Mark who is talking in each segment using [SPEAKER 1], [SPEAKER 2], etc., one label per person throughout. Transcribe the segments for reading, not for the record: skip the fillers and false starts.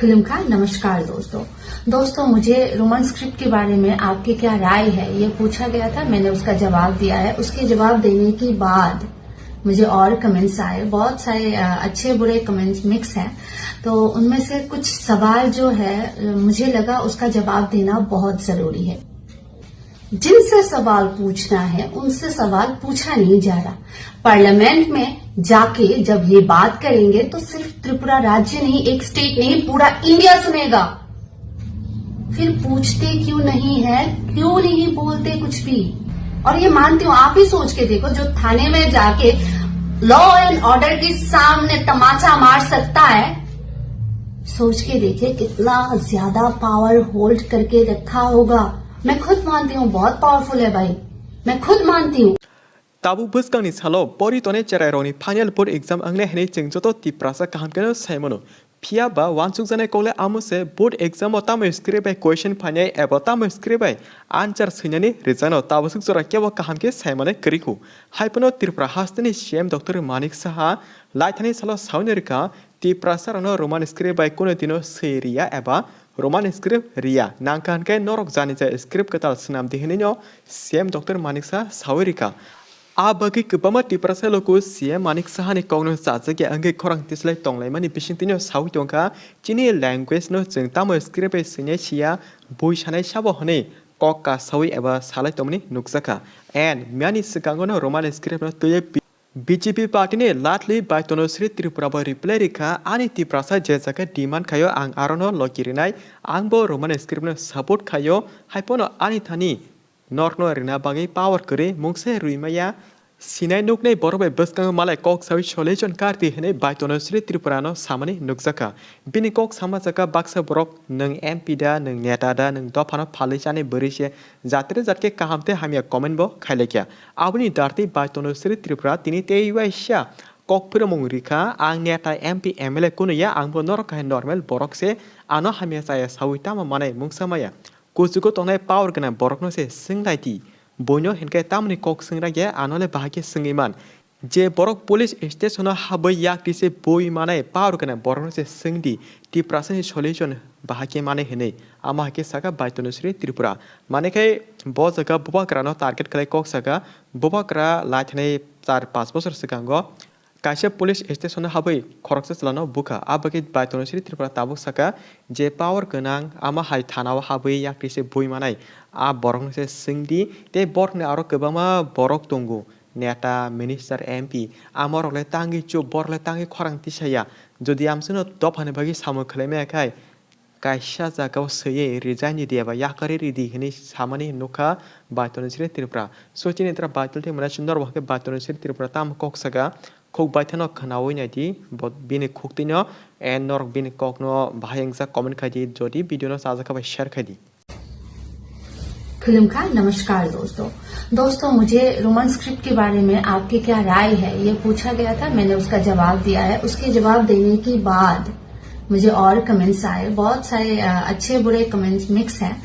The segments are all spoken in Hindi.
[SPEAKER 1] खुलुमखा नमस्कार दोस्तों मुझे रोमन स्क्रिप्ट के बारे में आपकी क्या राय है ये पूछा गया था। मैंने उसका जवाब दिया है। उसके जवाब देने के बाद मुझे और कमेंट्स आए, बहुत सारे अच्छे बुरे कमेंट्स मिक्स हैं। तो उनमें से कुछ सवाल जो है मुझे लगा उसका जवाब देना बहुत जरूरी है। जिनसे सवाल पूछना है उनसे सवाल पूछा नहीं जा रहा। पार्लियामेंट में जाके जब ये बात करेंगे तो सिर्फ त्रिपुरा राज्य नहीं, एक स्टेट नहीं, पूरा इंडिया सुनेगा। फिर पूछते क्यों नहीं है, क्यों नहीं बोलते कुछ भी। और ये मानती हूँ, आप ही सोच के देखो, जो थाने में जाके लॉ एंड ऑर्डर के सामने तमाचा मार सकता है, सोच के देखिए कितना ज्यादा पावर होल्ड करके रखा होगा। मैं खुद मानती हूँ बहुत पावरफुल है भाई, मैं खुद मानती हूँ।
[SPEAKER 2] ताबु बुस्कांनि सालो परितोने चेरायरoni फाइनल बोर्ड एग्जाम अंगले हने चिंगजोतो तिप्रासा कामकेनो साइमनो फिया बा वानसुक जाने कोले आमुसे बोर्ड एग्जाम तामो स्क्रिबाय क्वेश्चन फाइनाय एबा तामो स्क्रिबाय आन्सार सैनानि रिजानो ताबुसुक जरा केबो कामके साइमने करिखु हाइपनो त्रिपुरा हास्तेनि सीएम डॉक्टर मानिक साहा लाइथानि सालो सावनेरिका तिप्रासारनो रोमान स्क्रिबाय कोनो दिनो सेरिया एबा रोमान स्क्रिप्ट रिया नांकानके नरक जानिजा स्क्रिप्ट कताल सनाम दिहनिनो सीएम डॉक्टर मानिक साहा सावरिका आ बगी गोबां तिप्रासालोको सीएम मानिक साहानि कौनो जाजगे अंगे खरां तिसलाय तंलायमानि बिसिंतिनो सावतंका चिनि लैंग्वेज नो जों तामो स्क्रिप्ट सिने सिया बय सानाय साबो हने कक्का सावि एबा सालाय तमनि नुकजाका एन म्यानि सिगांगनो रोमान स्क्रिप्ट नो तये बीजेपी पार्टी ने लाटली बायतनो श्री त्रिपुरा रिप्लाई रिखा आनी तिप्रासा जे जगह डिमांड खायो आं आरोनो लगिरिनाय आंबो रोमान स्क्रिप्ट सपोर्ट खायो हाइपोनो आनी थानी नॉर्नो रिना बागी पावर करे मुंगसे रुइमाया सिनाय नुकने बरबाय बसकांग मालाय कक सावि सलेजन कार्ति हने बायतनो श्री त्रिपुरानो सामनि नुकजाका बिनि कक समाजका बाक्सा बरक नों एमपी दा नों नेता दा नों दफानो फालिसाने बोरिसे जात्रे जातके काहामते हामिया कमेन्ट बो खाइलेकिया आबुनि दार्ति बायतनो श्री त्रिपुरा तिनि तेइवाइसा कक फोरमों रिखा आं नेता एमपी एमएलए कुनुया आंबो नरकाय नर्मेल बरकसे आनो हामिया जाया सावितामा माने मुंगसामाया कुजुको तंनाय पावर गना बरकनो से सिंगलाइति बयनो हेनके तामनि कक सिंगरागे आनोले बाहाके सिंगिमान जे बरक पुलिस स्टेशनो हाबै याक्तिसे बय माने पावर गना बरकनो से सिंगदि तिप्रासानि सलेजन बाहाके माने हेने आमाहाके साका बायतनो श्री त्रिपुरा मानेखाय ब जगा बुबाक्रानो टार्गेट खालाय कक साका बुबाक्रा लाइथाने 4-5 बोसोर सिगांगो कायसे पुलिस स्टेशन हाबै खरकसे चलानो बुका आबगे बायतनो श्री त्रिपुरा ताबुक साका जे पावर गोनां आमा हाय थानाव हाबै याक्तिसे बयमानाय आ बरकसे सिंगदि ते बरकने आरो गोबामा बरक दंगो नेता मिनिस्टार एमपी आमरले तांगि चो बरले तांगि खरांति साया जदि आमसनो दफाने बागि सामो खलायमायाखाय कायसा जागाव सये रिजाइनि देबा याकारि रिदि हनि सामानि नुखा बायतनो श्री त्रिपुरा सोचिनेत्रा बायतलते मना सुंदर वाके बायतनो श्री त्रिपुरा ताम ककसागा खोक बायथानो खनावै नायदि बिनि खोकतिनो एन नरक बिनि ककनो भायंजा कमेंट खायदि जदि वीडियोनो साजाखाबाय शेयर खायदि।
[SPEAKER 1] खुलुमखा नमस्कार दोस्तों मुझे रोमन स्क्रिप्ट के बारे में आपकी क्या राय है ये पूछा गया था। मैंने उसका जवाब दिया है। उसके जवाब देने के बाद मुझे और कमेंट्स आए, बहुत सारे अच्छे बुरे कमेंट्स मिक्स हैं।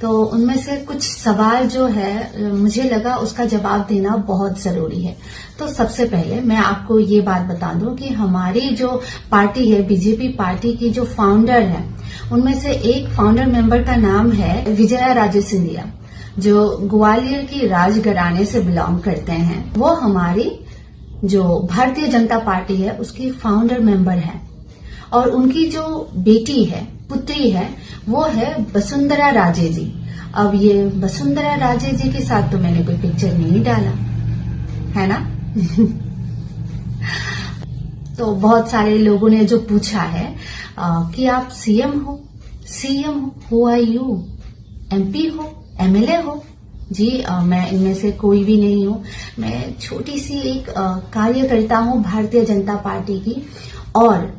[SPEAKER 1] तो उनमें से कुछ सवाल जो है मुझे लगा उसका जवाब देना बहुत जरूरी है। तो सबसे पहले मैं आपको ये बात बता दूं कि हमारी जो पार्टी है बीजेपी पार्टी की जो फाउंडर है उनमें से एक फाउंडर मेंबर का नाम है विजया राजे सिंधिया, जो ग्वालियर की राजघराने से बिलोंग करते हैं। वो हमारी जो भारतीय जनता पार्टी है उसकी फाउंडर मेंबर है। और उनकी जो बेटी है, पुत्री है, वो है वसुंधरा राजे जी। अब ये वसुंधरा राजे जी के साथ तो मैंने कोई पिक्चर नहीं डाला है ना। तो बहुत सारे लोगों ने जो पूछा है कि आप सीएम हो, हु आर यू, एमपी हो, एमएलए हो। जी मैं इनमें से कोई भी नहीं हूं। मैं छोटी सी एक कार्यकर्ता हूं भारतीय जनता पार्टी की और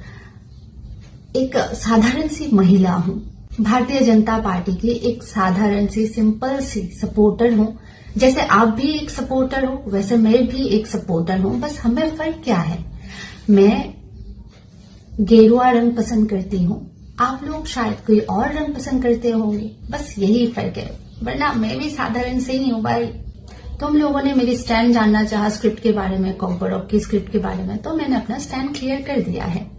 [SPEAKER 1] एक साधारण सी महिला हूं। भारतीय जनता पार्टी की एक साधारण सी सिंपल सी सपोर्टर हूं। जैसे आप भी एक सपोर्टर हो वैसे मैं भी एक सपोर्टर हूं। बस हमें फर्क क्या है, मैं गेरुआ रंग पसंद करती हूं, आप लोग शायद कोई और रंग पसंद करते होंगे, बस यही फर्क है। वरना मैं भी साधारण से ही हूं भाई। तुम लोगों ने मेरी स्टैंड जानना चाहा स्क्रिप्ट के बारे में, कॉकबरॉक की स्क्रिप्ट के बारे में, तो मैंने अपना स्टैंड क्लियर कर दिया है।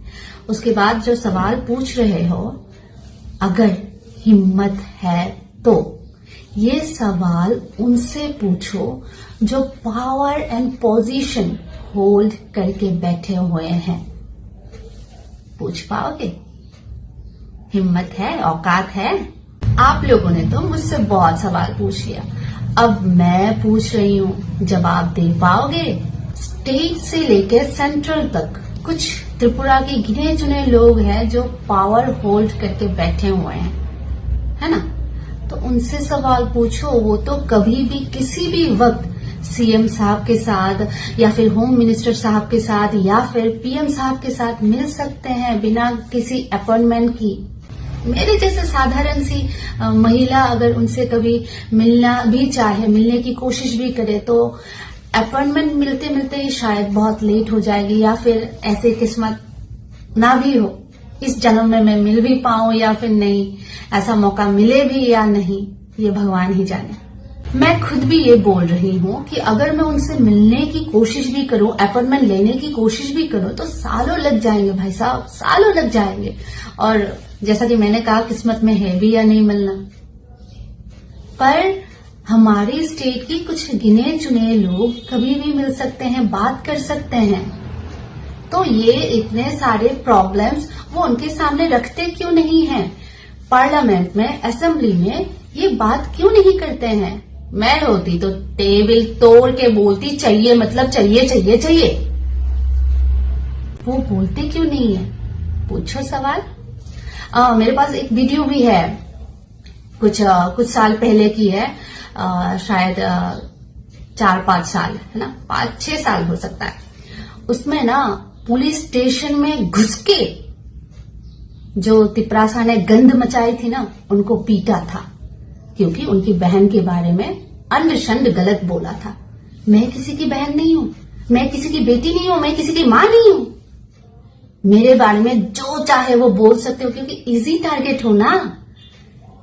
[SPEAKER 1] उसके बाद जो सवाल पूछ रहे हो अगर हिम्मत है तो ये सवाल उनसे पूछो जो पावर एंड पोजीशन होल्ड करके बैठे हुए हैं। पूछ पाओगे? हिम्मत है, औकात है? आप लोगों ने तो मुझसे बहुत सवाल पूछ लिया, अब मैं पूछ रही हूँ, जवाब दे पाओगे? स्टेट से लेकर सेंट्रल तक कुछ त्रिपुरा के गिने चुने लोग हैं जो पावर होल्ड करके बैठे हुए हैं, है ना? तो उनसे सवाल पूछो। वो तो कभी भी किसी भी वक्त सीएम साहब के साथ या फिर होम मिनिस्टर साहब के साथ या फिर पीएम साहब के साथ मिल सकते हैं बिना किसी अपॉइंटमेंट की। मेरे जैसे साधारण सी महिला अगर उनसे कभी मिलना भी चाहे, मिलने की कोशिश भी करे, तो अपॉइंटमेंट मिलते मिलते ही शायद बहुत लेट हो जाएगी, या फिर ऐसे किस्मत ना भी हो, इस जन्म में मैं मिल भी पाऊं या फिर नहीं, ऐसा मौका मिले भी या नहीं, ये भगवान ही जाने। मैं खुद भी ये बोल रही हूँ कि अगर मैं उनसे मिलने की कोशिश भी करूं, अपॉइंटमेंट लेने की कोशिश भी करूं, तो सालों लग जाएंगे भाई साहब, सालों लग जाएंगे। और जैसा कि मैंने कहा, किस्मत में है भी या नहीं मिलना। पर हमारी स्टेट की कुछ गिने चुने लोग कभी भी मिल सकते हैं, बात कर सकते हैं। तो ये इतने सारे प्रॉब्लम्स वो उनके सामने रखते क्यों नहीं हैं? पार्लियामेंट में, असेंबली में ये बात क्यों नहीं करते हैं? मैं होती तो टेबल तोड़ के बोलती, चाहिए मतलब चाहिए चाहिए चाहिए। वो बोलते क्यों नहीं है? पूछो सवाल। मेरे पास एक वीडियो भी है, कुछ साल पहले की है, शायद 4-5 साल, है ना, 5-6 साल हो सकता है। उसमें ना पुलिस स्टेशन में घुस के जो तिपरासा ने गंध मचाई थी ना, उनको पीटा था, क्योंकि उनकी बहन के बारे में अंडशंड गलत बोला था। मैं किसी की बहन नहीं हूं, मैं किसी की बेटी नहीं हूं, मैं किसी की मां नहीं हूं। मेरे बारे में जो चाहे वो बोल सकते हो, क्योंकि इजी टारगेट हो ना।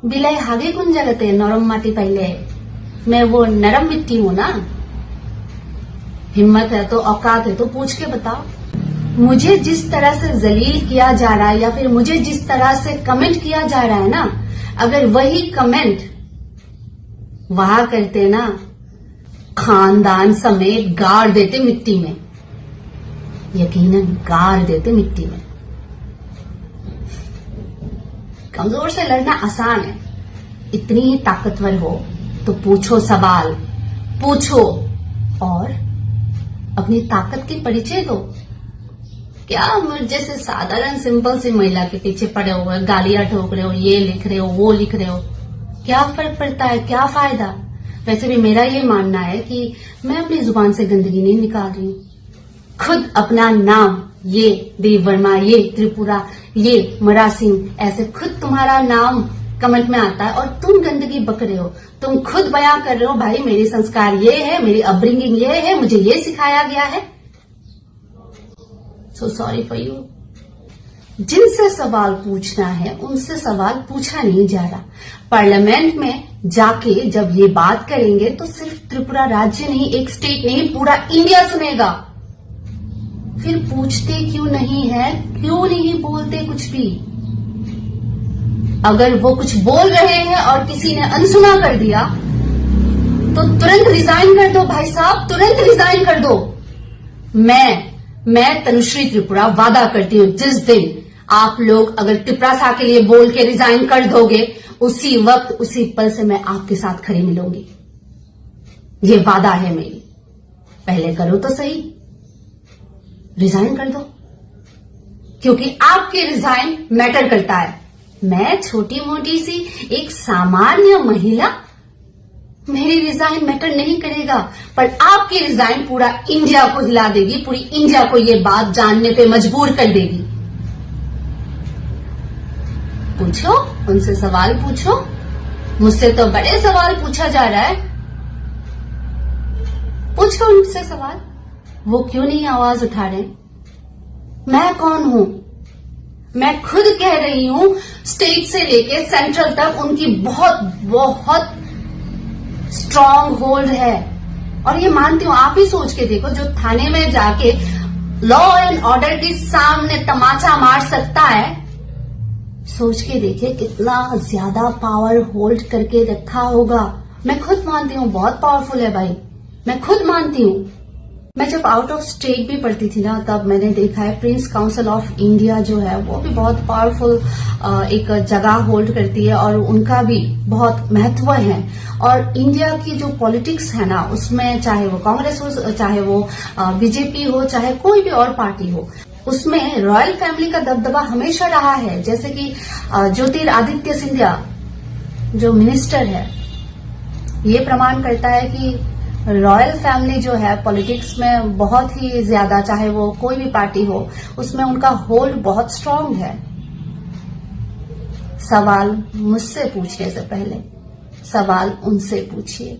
[SPEAKER 1] बिलाई हागे कुन जगते नरम माटी पहले, मैं वो नरम मिट्टी हूं ना। हिम्मत है तो, औकात है तो पूछ के बताओ। मुझे जिस तरह से जलील किया जा रहा है या फिर मुझे जिस तरह से कमेंट किया जा रहा है ना, अगर वही कमेंट वहां करते ना, खानदान समेत गाड़ देते मिट्टी में, यकीनन गाड़ देते मिट्टी में। कमजोर से लड़ना आसान है, इतनी ही ताकतवर हो तो पूछो सवाल, पूछो और अपनी ताकत की परिचय दो। क्या मुझ जैसे साधारण सिंपल सी महिला के पीछे पड़े हुए गालियां ठोक रहे हो, ये लिख रहे हो, वो लिख रहे हो, क्या फर्क पड़ता है? क्या फायदा? वैसे भी मेरा ये मानना है कि मैं अपनी जुबान से गंदगी नहीं निकाल रही हूँ। खुद अपना नाम, ये देव वर्मा, ये त्रिपुरा, ये मरासिम, ऐसे खुद तुम्हारा नाम कमेंट में आता है और तुम गंदगी बक रहे हो। तुम खुद बयां कर रहे हो, भाई मेरे संस्कार ये है, मेरी अपब्रिंगिंग ये है, मुझे ये सिखाया गया है। So sorry for you. जिनसे सवाल पूछना है उनसे सवाल पूछा नहीं जा रहा। पार्लियामेंट में जाके जब ये बात करेंगे तो सिर्फ त्रिपुरा राज्य नहीं, एक स्टेट नहीं, पूरा इंडिया सुनेगा। फिर पूछते क्यों नहीं है? क्यों नहीं बोलते कुछ भी? अगर वो कुछ बोल रहे हैं और किसी ने अनसुना कर दिया तो तुरंत रिजाइन कर दो भाई साहब, तुरंत रिजाइन कर दो। मैं तनुश्री त्रिपुरा वादा करती हूँ, जिस दिन आप लोग अगर तिपरासा के लिए बोल के रिजाइन कर दोगे, उसी वक्त उसी पल से मैं आपके साथ खड़ी मिलूंगी। ये वादा है मेरी। पहले करो तो सही, रिजाइन कर दो, क्योंकि आपके रिजाइन मैटर करता है। मैं छोटी मोटी सी एक सामान्य महिला, मेरी रिजाइन मैटर नहीं करेगा, पर आपकी रिजाइन पूरा इंडिया को हिला देगी, पूरी इंडिया को ये बात जानने पे मजबूर कर देगी। पूछो, उनसे सवाल पूछो। मुझसे तो बड़े सवाल पूछा जा रहा है। पूछो उनसे सवाल, वो क्यों नहीं आवाज उठा रहे? मैं कौन हूं? मैं खुद कह रही हूं, स्टेट से लेके सेंट्रल तक उनकी बहुत बहुत स्ट्रांग होल्ड है। और ये मानती हूं, आप ही सोच के देखो, जो थाने में जाके लॉ एंड ऑर्डर के सामने तमाचा मार सकता है, सोच के देखिए कितना ज्यादा पावर होल्ड करके रखा होगा। मैं खुद मानती हूँ बहुत पावरफुल है भाई, मैं खुद मानती हूँ। मैं जब आउट ऑफ स्टेट भी पढ़ती थी ना, तब मैंने देखा है प्रिंस काउंसिल ऑफ इंडिया जो है वो भी बहुत पावरफुल एक जगह होल्ड करती है और उनका भी बहुत महत्व है। और इंडिया की जो पॉलिटिक्स है ना, उसमें चाहे वो कांग्रेस हो, चाहे वो बीजेपी हो, चाहे कोई भी और पार्टी हो, उसमें रॉयल फैमिली का दबदबा हमेशा रहा है। जैसे कि ज्योतिरादित्य सिंधिया जो मिनिस्टर है, ये प्रमाण करता है कि रॉयल फैमिली जो है पॉलिटिक्स में बहुत ही ज्यादा, चाहे वो कोई भी पार्टी हो, उसमें उनका होल्ड बहुत स्ट्रांग है। सवाल मुझसे पूछने से पहले सवाल उनसे पूछिए।